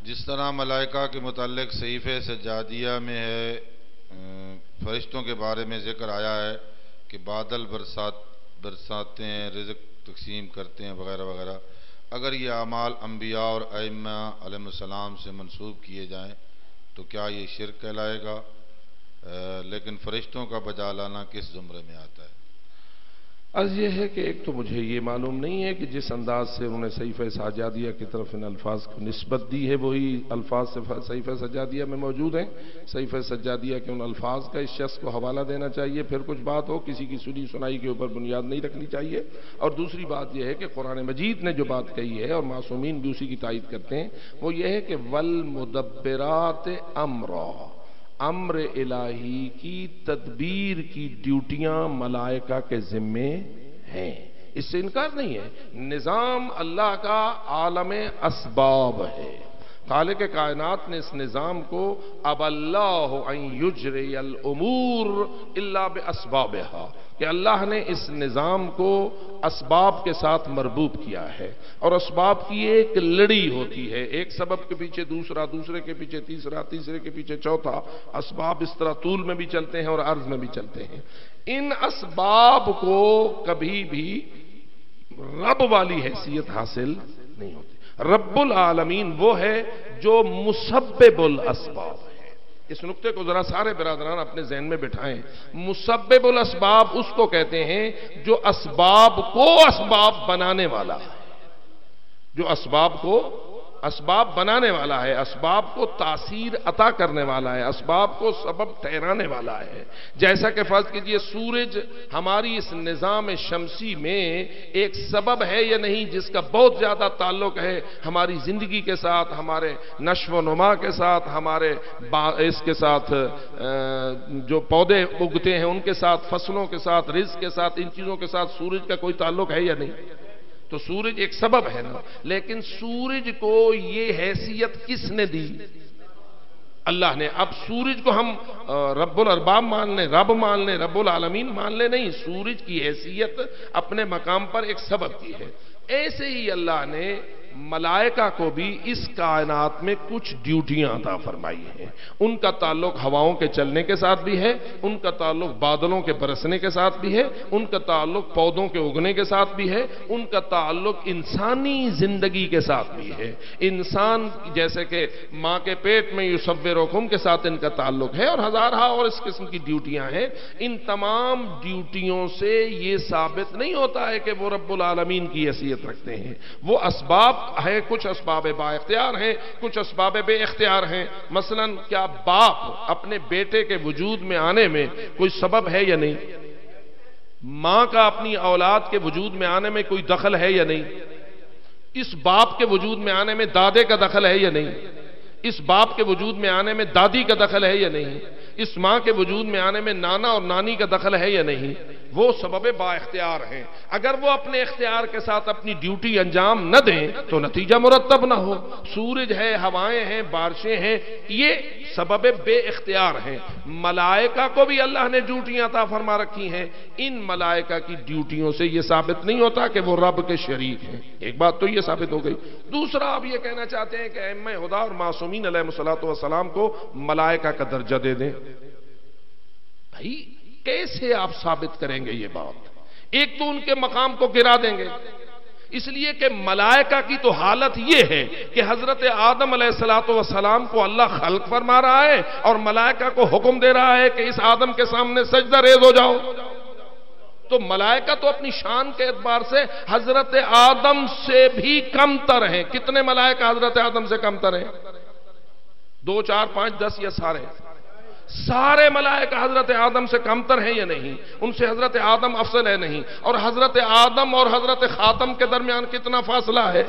جس طرح ملائکہ کے متعلق صحیفہ سجادیہ میں ہے فرشتوں کے بارے میں ذکر آیا ہے کہ بادل برساتے ہیں، رزق تقسیم کرتے ہیں وغیرہ وغیرہ، اگر یہ اعمال انبیاء اور ائمہ علیہ السلام سے منسوب کیے جائیں تو کیا یہ شرک کہلائے گا؟ لیکن فرشتوں کا بجا لانا کس زمرے میں آتا ہے؟ عرض یہ ہے کہ ایک تو مجھے یہ معلوم نہیں ہے کہ جس انداز سے انہوں نے صحیفہ سجادیہ کی طرف ان الفاظ کو نسبت دی ہے وہی الفاظ سے صحیفہ سجادیہ میں موجود ہیں۔ صحیفہ سجادیہ کے ان الفاظ کا اس شخص کو حوالہ دینا چاہیے، پھر کچھ بات ہو، کسی کی سنی سنائی کے اوپر بنیاد نہیں رکھنی چاہیے۔ اور دوسری بات یہ ہے کہ قرآن مجید نے جو بات کہی ہے اور معصومین بھی اسی کی تائید کرتے ہیں، وہ یہ ہے کہ والمدبرات امرا، امر الہی کی تدبیر کی ڈیوٹیاں ملائکہ کے ذمے ہیں، اس سے انکار نہیں ہے۔ نظام اللہ کا عالم اسباب ہے، خالق کائنات نے اس نظام کو اب اللہ ان یجری الامور الا باسبابها، کہ اللہ نے اس نظام کو اسباب کے ساتھ مربوط کیا ہے، اور اسباب کی ایک لڑی ہوتی ہے، ایک سبب کے پیچھے دوسرا، دوسرے کے پیچھے تیسرا، تیسرے کے پیچھے چوتھا۔ اسباب اس طرح طول میں بھی چلتے ہیں اور عرض میں بھی چلتے ہیں۔ ان اسباب کو کبھی بھی رب والی حیثیت حاصل نہیں ہوتی۔ رب العالمین وہ ہے جو مسبب الاسباب ہے۔ اس نقطے کو ذرا سارے برادران اپنے ذہن میں بٹھائیں۔ مسبب الاسباب اس کو کہتے ہیں جو اسباب کو اسباب بنانے والا ہے، جو اسباب کو اسباب بنانے والا ہے، اسباب کو تاثیر عطا کرنے والا ہے، اسباب کو سبب ٹھہرانے والا ہے۔ جیسا کہ فرض کیجئے سورج ہماری اس نظام شمسی میں ایک سبب ہے یا نہیں، جس کا بہت زیادہ تعلق ہے ہماری زندگی کے ساتھ، ہمارے نشو و نما کے ساتھ، ہمارے اس کے ساتھ جو پودے اگتے ہیں ان کے ساتھ، فصلوں کے ساتھ، رزق کے ساتھ، ان چیزوں کے ساتھ سورج کا کوئی تعلق ہے یا نہیں؟ تو سورج ایک سبب ہے نا، لیکن سورج کو یہ حیثیت کس نے دی؟ اللہ نے۔ اب سورج کو ہم رب الارباب مان لیں، رب مان لیں، رب العالمین مان لیں، نہیں، سورج کی حیثیت اپنے مقام پر ایک سبب کی ہے۔ ایسے ہی اللہ نے ملائکہ کو بھی اس کائنات میں کچھ ڈیوٹیاں عطا فرمائی ہیں۔ ان کا تعلق ہواؤں کے چلنے کے ساتھ بھی ہے، ان کا تعلق بادلوں کے برسنے کے ساتھ بھی ہے، ان کا تعلق پودوں کے اگنے کے ساتھ بھی ہے، ان کا تعلق انسانی زندگی کے ساتھ بھی ہے۔ انسان جیسے کہ ماں کے پیٹ میں یصورکم کے ساتھ ان کا تعلق ہے، اور ہزارہ اور اس قسم کی ڈیوٹیاں ہیں۔ ان تمام ڈیوٹیوں سے یہ ثابت نہیں ہوتا ہے کہ وہ رب العالمین کی حیثیت رکھتے ہیں۔ وہ اسباب ہے، کچھ اسباب با اختیار ہیں، کچھ اسباب بے اختیار ہیں۔ مثلا کیا باپ اپنے بیٹے کے وجود میں آنے میں کوئی سبب ہے یا نہیں؟ ماں کا اپنی اولاد کے وجود میں آنے میں کوئی دخل ہے یا نہیں؟ اس باپ کے وجود میں آنے میں دادے کا دخل ہے یا نہیں؟ اس باپ کے وجود میں آنے میں دادی کا دخل ہے یا نہیں؟ اس ماں کے وجود میں آنے میں نانا اور نانی کا دخل ہے یا نہیں؟ وہ سبب با اختیار ہیں۔ اگر وہ اپنے اختیار کے ساتھ اپنی ڈیوٹی انجام نہ دیں تو نتیجہ مرتب نہ ہو۔ سورج ہے، ہوائیں ہیں، بارشیں ہیں، یہ سبب بے اختیار ہیں۔ ملائکہ کو بھی اللہ نے ڈیوٹیاں عطا فرما رکھی ہیں۔ ان ملائکہ کی ڈیوٹیوں سے یہ ثابت نہیں ہوتا کہ وہ رب کے شریک ہیں۔ ایک بات تو یہ ثابت ہو گئی۔ دوسرا آپ یہ کہنا چاہتے ہیں کہ ائمہ ہدی اور معصومین علیہ الصلوۃ والسلام کو ملائکہ کا درجہ دے دیں۔ بھائی کیسے آپ ثابت کریں گے یہ بات؟ ایک تو ان کے مقام کو گرا دیں گے، اس لیے کہ ملائکہ کی تو حالت یہ ہے کہ حضرت آدم علیہ السلام کو اللہ خلق فرما رہا ہے اور ملائکہ کو حکم دے رہا ہے کہ اس آدم کے سامنے سجدہ ریز ہو جاؤ۔ تو ملائکہ تو اپنی شان کے اعتبار سے حضرت آدم سے بھی کم تر ہیں۔ کتنے ملائکہ حضرت آدم سے کم تر ہیں؟ 2 4 5 10 یا سارے؟ سارے ملائکہ حضرت آدم سے کمتر ہیں یا نہیں؟ ان سے حضرت آدم افضل ہے نہیں؟ اور حضرت آدم اور حضرت خاتم کے درمیان کتنا فاصلہ ہے؟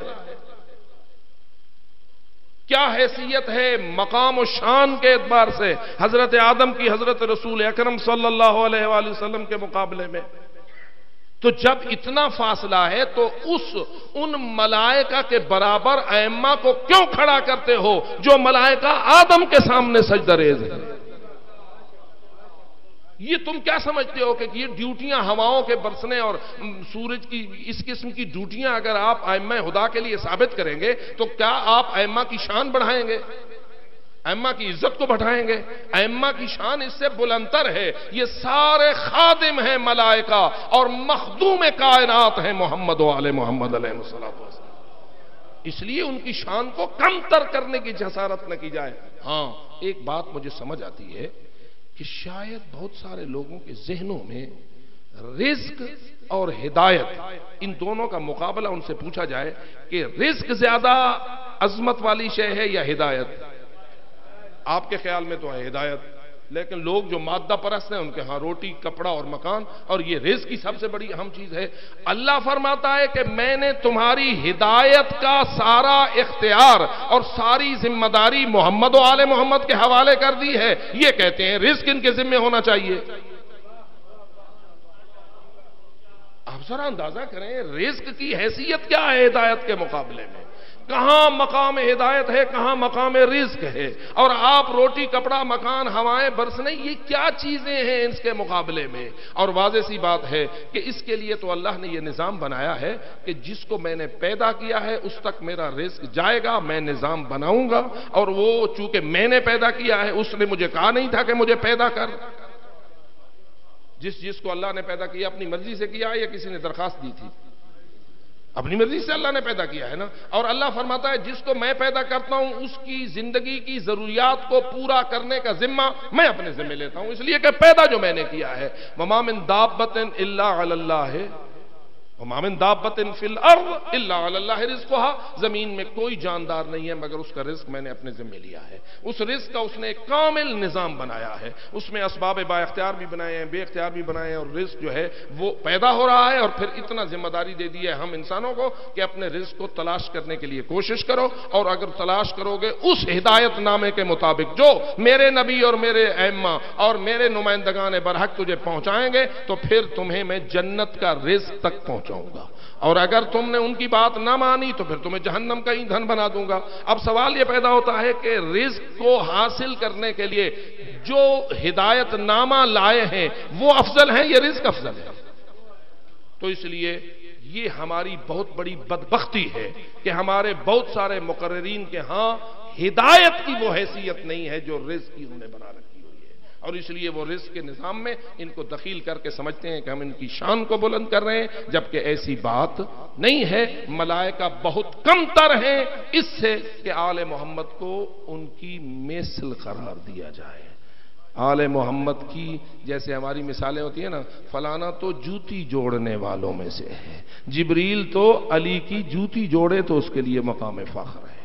کیا حیثیت ہے مقام و شان کے اعتبار سے حضرت آدم کی حضرت رسول اکرم صلی اللہ علیہ وآلہ وسلم کے مقابلے میں؟ تو جب اتنا فاصلہ ہے تو ان ملائکہ کے برابر ائمہ کو کیوں کھڑا کرتے ہو جو ملائکہ آدم کے سامنے سجدہ ریز ہیں؟ یہ تم کیا سمجھتے ہو کہ یہ ڈیوٹیاں ہواؤں کے برسنے اور سورج کی اس قسم کی ڈیوٹیاں اگر آپ ائمہ خدا کے لیے ثابت کریں گے تو کیا آپ ائمہ کی شان بڑھائیں گے؟ ائمہ کی عزت کو بڑھائیں گے؟ ائمہ کی شان اس سے بلندتر ہے. یہ سارے خادم ہیں ملائکہ اور مخدوم کائنات ہیں محمد و آل محمد علیہ الصلوۃ والسلام. اس لیے ان کی شان کو کم تر کرنے کی جسارت نہ کی جائے. ہاں ایک بات مجھے سمجھ آتی ہے کہ شاید بہت سارے لوگوں کے ذہنوں میں رزق اور ہدایت ان دونوں کا مقابلہ ان سے پوچھا جائے کہ رزق زیادہ عظمت والی شے ہے یا ہدایت؟ آپ کے خیال میں تو ہے ہدایت، لیکن لوگ جو مادہ پرست ہیں ان کے ہاں روٹی، کپڑا اور مکان، اور یہ رزق کی سب سے بڑی اہم چیز ہے. اللہ فرماتا ہے کہ میں نے تمہاری ہدایت کا سارا اختیار اور ساری ذمہ داری محمد و آل محمد کے حوالے کر دی ہے. یہ کہتے ہیں رزق ان کے ذمہ ہونا چاہیے. آپ ذرا اندازہ کریں رزق کی حیثیت کیا ہے ہدایت کے مقابلے میں. کہاں مقام ہدایت ہے، کہاں مقام رزق ہے. اور آپ روٹی، کپڑا، مکان، ہوائیں برسنے، یہ کیا چیزیں ہیں اس کے مقابلے میں؟ اور واضح سی بات ہے کہ اس کے لیے تو اللہ نے یہ نظام بنایا ہے کہ جس کو میں نے پیدا کیا ہے اس تک میرا رزق جائے گا. میں نظام بناؤں گا، اور وہ چونکہ میں نے پیدا کیا ہے اس نے مجھے کہا نہیں تھا کہ مجھے پیدا کر. جس کو اللہ نے پیدا کیا اپنی مرضی سے کیا ہے یا کسی نے درخواست دی تھی؟ اپنی مرضی سے اللہ نے پیدا کیا ہے نا. اور اللہ فرماتا ہے جس کو میں پیدا کرتا ہوں اس کی زندگی کی ضروریات کو پورا کرنے کا ذمہ میں اپنے ذمہ لیتا ہوں. اس لیے کہ پیدا جو میں نے کیا ہے. وَمَا مِن دَابَّةٍ إِلَّا عَلَى اللَّهِ وَمَا مِن دَابَّةٍ فِي الْأَرْضِ إِلَّا عَلَى اللَّهِ رِزْقُهَا. زمین میں کوئی جاندار نہیں ہے مگر اس کا رزق میں نے اپنے ذمہ لیا ہے. اس رزق کا اس نے ایک کامل نظام بنایا ہے. اس میں اسباب با اختیار بھی بنائے ہیں، بے اختیار بھی بنائے ہیں، اور رزق جو ہے وہ پیدا ہو رہا ہے. اور پھر اتنا ذمہ داری دے دی ہے ہم انسانوں کو کہ اپنے رزق کو تلاش کرنے کے لیے کوشش کرو. اور اگر تلاش کرو گے اس ہدایت نامے کے مطابق جو میرے نبی اور میرے ائمہ اور میرے نمائندگان برحق تجھے پہنچائیں گے، تو پھر تمہیں میں جنت کا رزق تک پہنچاؤں گا. اور اگر تم نے ان کی بات نہ مانی تو پھر تمہیں جہنم کا ایندھن بنا دوں گا. اب سوال یہ پیدا ہوتا ہے کہ رزق کو حاصل کرنے کے لیے جو ہدایت نامہ لائے ہیں وہ افضل ہیں یا رزق افضل ہے؟ تو اس لیے یہ ہماری بہت بڑی بدبختی ہے کہ ہمارے بہت سارے مقررین کے ہاں ہدایت کی وہ حیثیت نہیں ہے جو رزق کی انہوں نے بنا رکھی. اور اس لیے وہ رزق کے نظام میں ان کو دخیل کر کے سمجھتے ہیں کہ ہم ان کی شان کو بلند کر رہے ہیں، جبکہ ایسی بات نہیں ہے. ملائکہ بہت کم تر ہیں اس سے کہ آل محمد کو ان کی مثل قرار دیا جائے. آل محمد کی جیسے ہماری مثالیں ہوتی ہیں نا، فلانا تو جوتی جوڑنے والوں میں سے ہے، جبریل تو علی کی جوتی جوڑے تو اس کے لیے مقام فخر ہے.